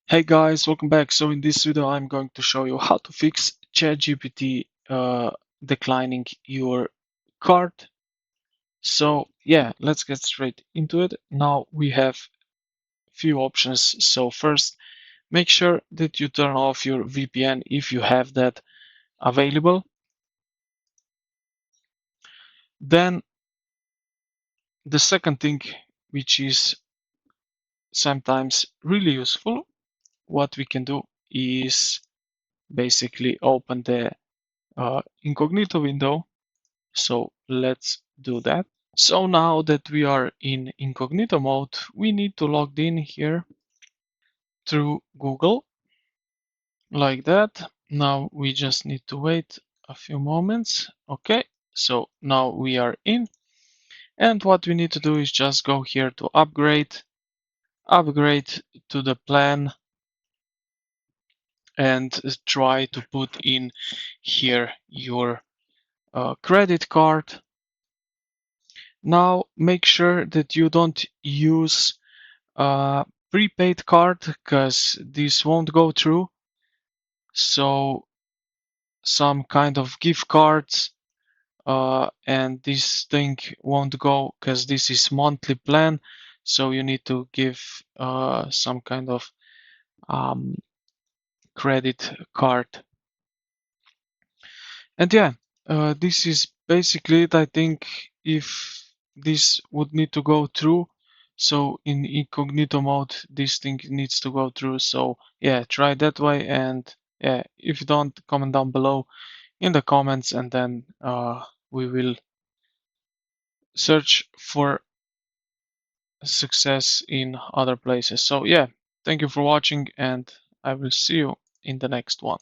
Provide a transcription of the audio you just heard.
Hey guys, welcome back. So in this video, I'm going to show you how to fix ChatGPT declining your card. So yeah, let's get straight into it. Now we have few options. So first, make sure that you turn off your VPN if you have that available. Then the second thing, which is sometimes really useful, what we can do is basically open the incognito window. So let's do that. So now that we are in incognito mode, we need to log in here through Google like that. Now we just need to wait a few moments. Okay, so now we are in. And what we need to do is just go here to upgrade to the plan, and try to put in here your credit card. Now make sure that you don't use prepaid card because this won't go through. So some kind of gift cards, and this thing won't go because this is monthly plan. So you need to give some kind of um, credit card. And yeah, this is basically it. I think if this would need to go through, so in incognito mode, this thing needs to go through. So yeah, try that way. And yeah, if you don't, comment down below in the comments, and then we will search for success in other places. So yeah, thank you for watching, and I will see you in the next one.